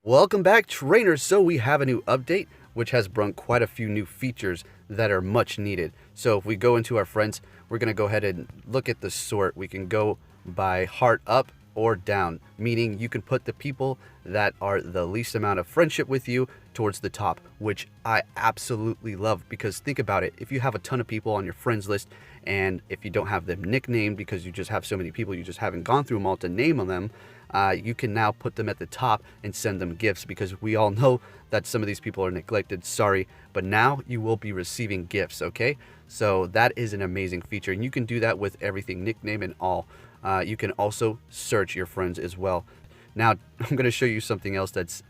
Welcome back, trainers. So we have a new update, which has brought quite a few new features that are much needed. So if we go into our friends, we're going to go ahead and look at the sort. We can go by heart up or down, meaning you can put the people that are the least amount of friendship with you towards the top, which I absolutely love. Because think about it, if you have a ton of people on your friends list, and if you don't have them nicknamed because you just have so many people, you just haven't gone through them all to name them, you can now put them at the top and send them gifts, because we all know that some of these people are neglected. Sorry, but now you will be receiving gifts. Okay, so that is an amazing feature, and you can do that with everything, nickname and all. You can also search your friends as well. Now I'm going to show you something else that's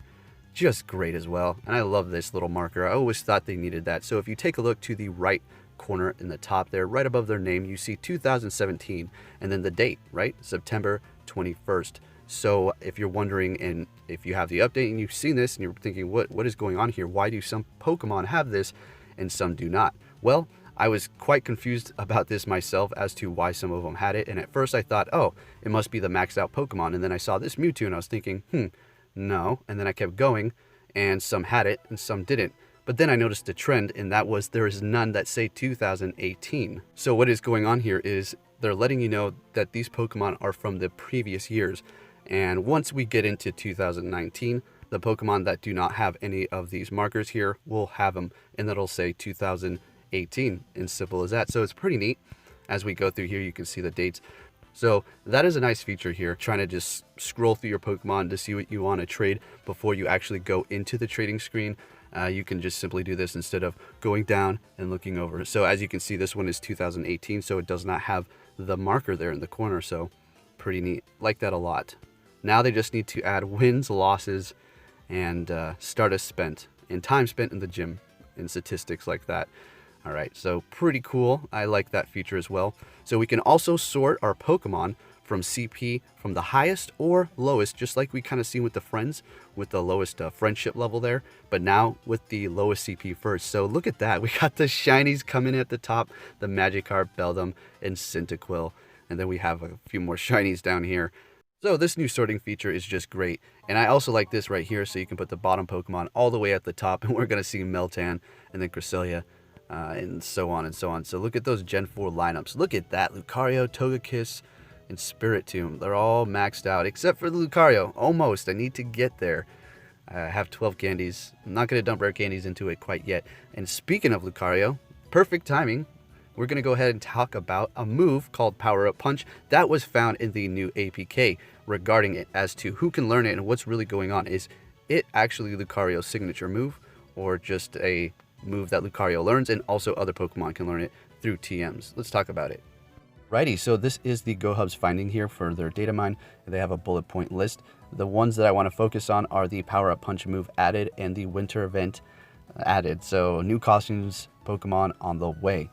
just great as well, and I love this little marker. I always thought they needed that. So if you take a look to the right corner in the top there, right above their name, you see 2017, and then the date, right? September 21st. So if you're wondering, and if you have the update and you've seen this and you're thinking, what is going on here? Why do some Pokemon have this and some do not? Well, I was quite confused about this myself as to why some of them had it. And at first I thought, oh, it must be the maxed out Pokemon. And then I saw this Mewtwo and I was thinking, no. And then I kept going, and some had it and some didn't. But then I noticed a trend, and that was there is none that say 2018. So what is going on here is they're letting you know that these Pokemon are from the previous years. And once we get into 2019, the Pokemon that do not have any of these markers here will have them, and that'll say 2018, and simple as that. So it's pretty neat. As we go through here, you can see the dates. So that is a nice feature here, trying to just scroll through your Pokemon to see what you want to trade before you actually go into the trading screen. You can just simply do this instead of going down and looking over. So as you can see, this one is 2018, so it does not have the marker there in the corner. So pretty neat. Like that a lot. Now they just need to add wins, losses, and stardust spent, and time spent in the gym, and statistics like that. All right, so pretty cool. I like that feature as well. So we can also sort our Pokemon from CP from the highest or lowest, just like we kind of seen with the friends, with the lowest friendship level there, but now with the lowest CP first. So look at that. We got the shinies coming at the top, the Magikarp, Beldum, and Cyndaquil. And then we have a few more shinies down here. So this new sorting feature is just great. And I also like this right here, so you can put the bottom Pokemon all the way at the top, and we're going to see Meltan and then Cresselia, and so on and so on. So look at those Gen 4 lineups. Look at that. Lucario, Togekiss, and Spiritomb. They're all maxed out, except for the Lucario. Almost. I need to get there. I have 12 candies. I'm not going to dump rare candies into it quite yet. And speaking of Lucario, perfect timing. We're going to go ahead and talk about a move called Power Up Punch that was found in the new APK regarding it, as to who can learn it and what's really going on. Is it actually Lucario's signature move, or just a move that Lucario learns and also other Pokemon can learn it through TMs? Let's talk about it. Righty, so this is the GoHub's finding here for their data mine. They have a bullet point list. The ones that I want to focus on are the Power Up Punch move added and the winter event added. So new costumes, Pokemon on the way.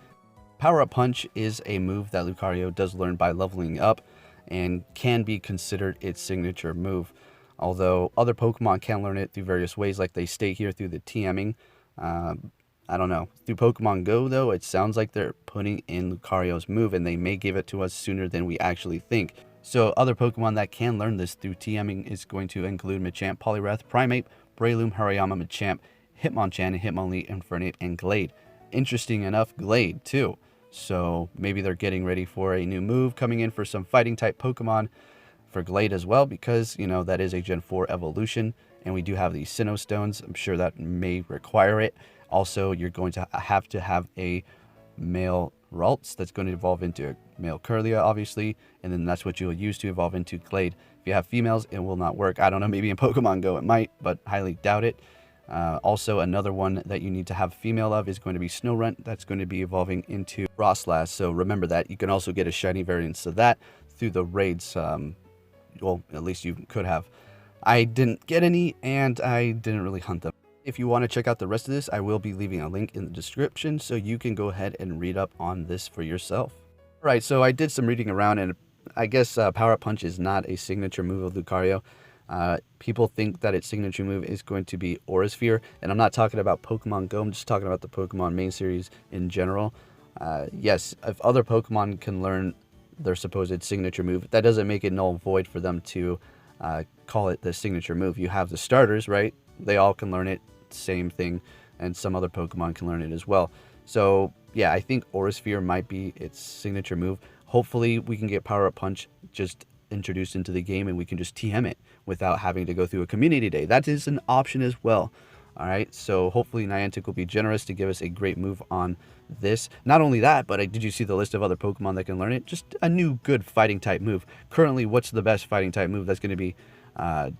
Power Up Punch is a move that Lucario does learn by leveling up and can be considered its signature move. Although other Pokemon can learn it through various ways, like they state here through the TMing. I don't know. Through Pokemon GO, though, it sounds like they're putting in Lucario's move, and they may give it to us sooner than we actually think. So other Pokemon that can learn this through TMing is going to include Machamp, Poliwrath, Primeape, Breloom, Hariyama, Machamp, Hitmonchan, Hitmonlee, Infernape, and Glade. Interesting enough, Glade, too. So maybe they're getting ready for a new move coming in for some fighting type Pokemon for Glade as well, because, you know, that is a Gen 4 evolution, and we do have these Sinnoh Stones. I'm sure that may require it. Also, you're going to have a male Ralts that's going to evolve into a male Curlia, obviously, and then that's what you'll use to evolve into Glade. If you have females, it will not work. I don't know, maybe in Pokemon GO it might, but highly doubt it. Also, another one that you need to have female of is going to be Snorunt. That's going to be evolving into Frostlass. So remember that. You can also get a shiny variant of that through the raids. Well, at least you could have. I didn't get any, and I didn't really hunt them. If you want to check out the rest of this, I will be leaving a link in the description, so you can go ahead and read up on this for yourself. All right, so I did some reading around, and I guess Power Up Punch is not a signature move of Lucario. People think that its signature move is going to be Aura Sphere, and I'm not talking about Pokemon GO, I'm just talking about the Pokemon main series in general. Yes, if other Pokemon can learn their supposed signature move, that doesn't make it null and void for them to call it the signature move. You have the starters, right? They all can learn it, same thing, and some other Pokemon can learn it as well. So yeah, I think Aura Sphere might be its signature move. Hopefully we can get Power Up Punch just introduced into the game and we can just TM it without having to go through a community day. That is an option as well. All right, so hopefully Niantic will be generous to give us a great move on this. Not only that, but did you see the list of other Pokemon that can learn it? Just a new good fighting type move. Currently, what's the best fighting type move? That's going to be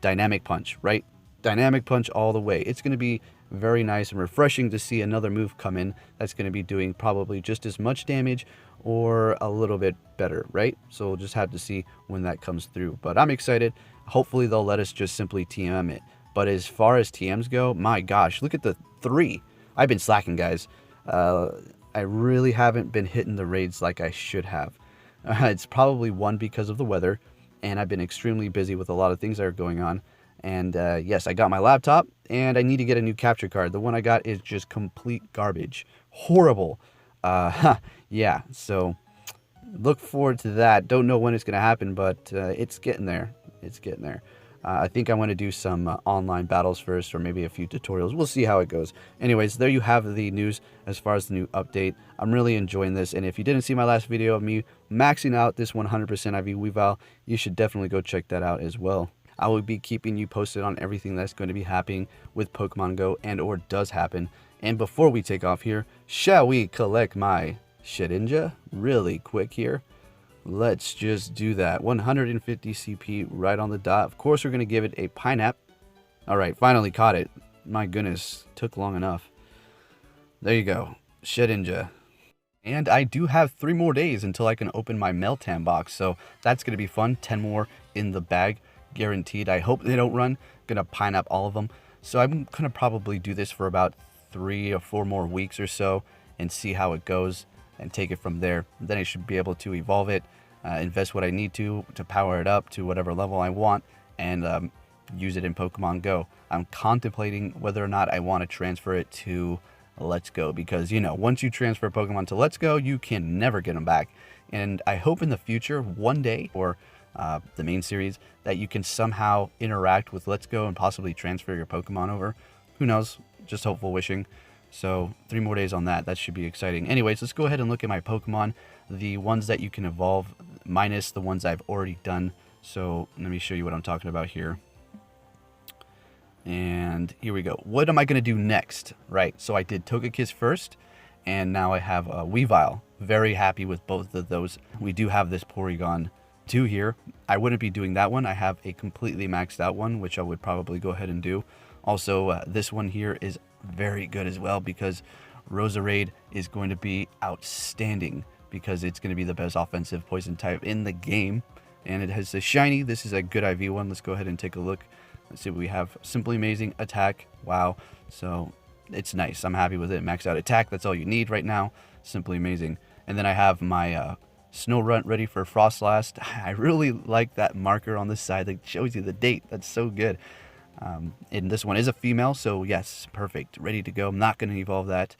Dynamic Punch, right? Dynamic Punch all the way. It's going to be very nice and refreshing to see another move come in that's going to be doing probably just as much damage or a little bit better, right? So we'll just have to see when that comes through. But I'm excited. Hopefully they'll let us just simply TM it. But as far as TMs go, my gosh, look at the 3. I've been slacking, guys. I really haven't been hitting the raids like I should have. It's probably one because of the weather, and I've been extremely busy with a lot of things that are going on. And yes, I got my laptop, and I need to get a new capture card. The one I got is just complete garbage. Horrible. Yeah, so look forward to that. Don't know when it's going to happen, but it's getting there. It's getting there. I think I want to do some online battles first, or maybe a few tutorials. We'll see how it goes. Anyways, there you have the news as far as the new update. I'm really enjoying this, and if you didn't see my last video of me maxing out this 100% IV Weavile, you should definitely go check that out as well. I will be keeping you posted on everything that's going to be happening with Pokemon Go and or does happen. And before we take off here, shall we collect my Shedinja really quick here? Let's just do that. 150 CP right on the dot. Of course, we're going to give it a pineapple. All right, finally caught it. My goodness, took long enough. There you go. Shedinja. And I do have 3 more days until I can open my Meltan box. So that's going to be fun. 10 more in the bag. Guaranteed. I hope they don't run. Going to pineapple all of them. So I'm going to probably do this for about 3 or 4 more weeks or so and see how it goes and take it from there. Then I should be able to evolve it, invest what I need to power it up to whatever level I want, and use it in Pokemon Go. I'm contemplating whether or not I want to transfer it to Let's Go, because, you know, once you transfer Pokemon to Let's Go, you can never get them back. And I hope in the future, one day, or the main series, that you can somehow interact with Let's Go and possibly transfer your Pokemon over. Who knows? Just hopeful wishing. So 3 more days on that. That should be exciting. Anyways, let's go ahead and look at my Pokemon. The ones that you can evolve, minus the ones I've already done. So let me show you what I'm talking about here. And here we go. What am I going to do next? Right, so I did Togekiss first, and now I have Weavile. Very happy with both of those. We do have this Porygon 2 here. I wouldn't be doing that one. I have a completely maxed out one, which I would probably go ahead and do. Also, this one here is very good as well, because Roserade is going to be outstanding, because it's going to be the best offensive poison type in the game. And it has a shiny. This is a good IV one. Let's go ahead and take a look. Let's see what we have. Simply amazing attack. Wow. So it's nice. I'm happy with it. Max out attack. That's all you need right now. Simply amazing. And then I have my Snorunt ready for Frostlast. I really like that marker on this side that shows you the date. That's so good. And this one is a female, so yes, perfect. Ready to go. I'm not going to evolve that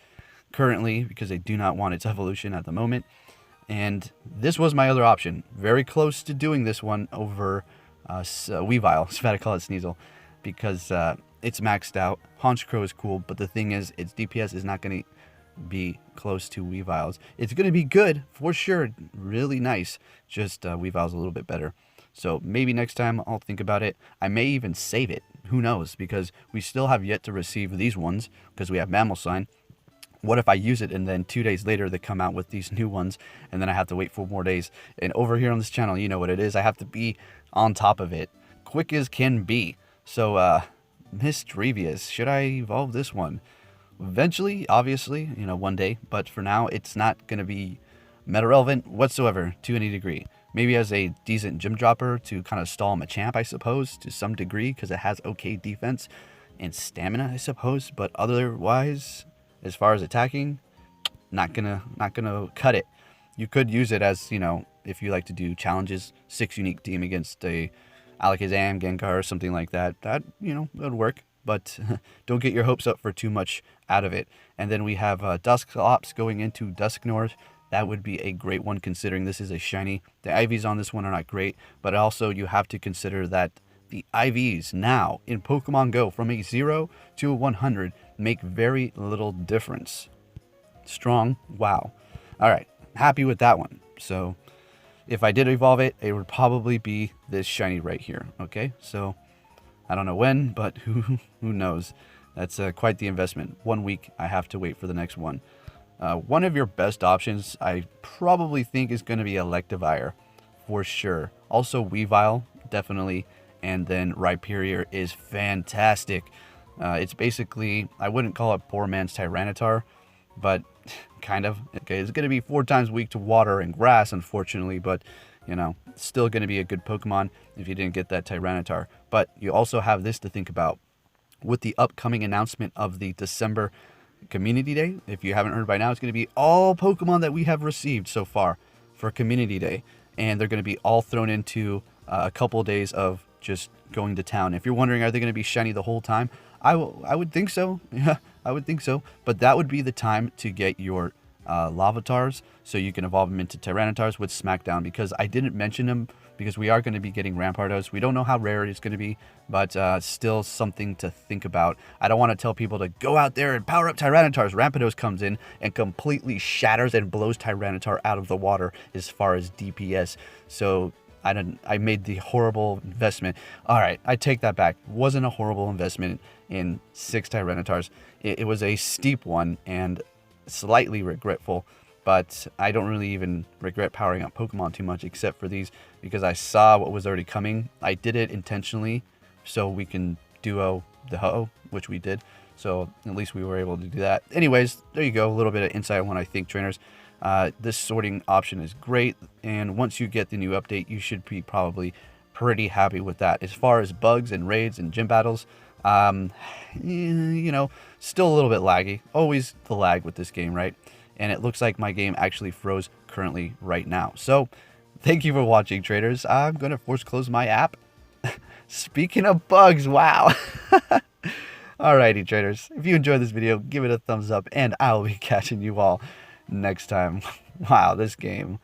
currently because I do not want its evolution at the moment. And this was my other option. Very close to doing this one over Weavile. I was about to call it Sneasel, because it's maxed out. Honchkrow is cool, but the thing is, its DPS is not going to be close to Weavile's. It's going to be good for sure. Really nice. Just Weavile's a little bit better. So maybe next time I'll think about it. I may even save it. Who knows? Because we still have yet to receive these ones, because we have Mammal Sign. What if I use it and then 2 days later they come out with these new ones, and then I have to wait 4 more days? And over here on this channel, you know what it is. I have to be on top of it. Quick as can be. So, Mischievous. Should I evolve this one? Eventually, obviously, you know, one day. But for now, it's not going to be meta relevant whatsoever to any degree. Maybe as a decent gym dropper to kind of stall Machamp, I suppose, to some degree, because it has okay defense and stamina, I suppose. But otherwise, as far as attacking, not gonna cut it. You could use it as, you know, if you like to do challenges, 6 unique team against a Alakazam, Gengar, or something like that. That, you know, would work. But don't get your hopes up for too much out of it. And then we have Dusclops going into Dusknoir. That would be a great one, considering this is a shiny. The IVs on this one are not great, but also you have to consider that The IVs now in Pokemon Go from a 0 to a 100 make very little difference. Strong, wow. All right, happy with that one. So if I did evolve it, it would probably be this shiny right here. Okay, so I don't know when, but who knows? That's quite the investment. 1 week, I have to wait for the next one. One of your best options, I probably think, is going to be Electivire, for sure. Also, Weavile, definitely. And then Rhyperior is fantastic. It's basically, I wouldn't call it poor man's Tyranitar, but kind of. Okay, it's going to be 4 times weak to water and grass, unfortunately, but, you know, still going to be a good Pokemon if you didn't get that Tyranitar. But you also have this to think about. With the upcoming announcement of the December Community Day, if you haven't heard by now, it's going to be all Pokemon that we have received so far for Community Day. And they're going to be all thrown into a couple of days of just going to town. If you're wondering, are they going to be shiny the whole time? I would think so. Yeah, I would think so. But that would be the time to get your Lavatars, so you can evolve them into Tyranitars with Smackdown, because I didn't mention them because we are going to be getting Rampardos. We don't know how rare it's going to be, but still something to think about. I don't want to tell people to go out there and power up Tyrantars. Rampardos comes in and completely shatters and blows Tyranitar out of the water as far as DPS. So I made the horrible investment. All right, I take that back. It wasn't a horrible investment in 6 Tyranitars. It was a steep one and slightly regretful, but I don't really even regret powering up Pokemon too much, except for these, because I saw what was already coming. I did it intentionally so we can duo the Ho-Oh, which we did. So at least we were able to do that. Anyways, there you go. A little bit of insight on what I think, trainers. This sorting option is great, and once you get the new update, you should be probably pretty happy with that. As far as bugs and raids and gym battles, you know, still a little bit laggy. Always the lag with this game, right? And it looks like my game actually froze currently right now. So thank you for watching, traders. I'm going to force close my app. Speaking of bugs, wow. Alrighty, traders. If you enjoyed this video, give it a thumbs up, and I'll be catching you all next time. Wow, this game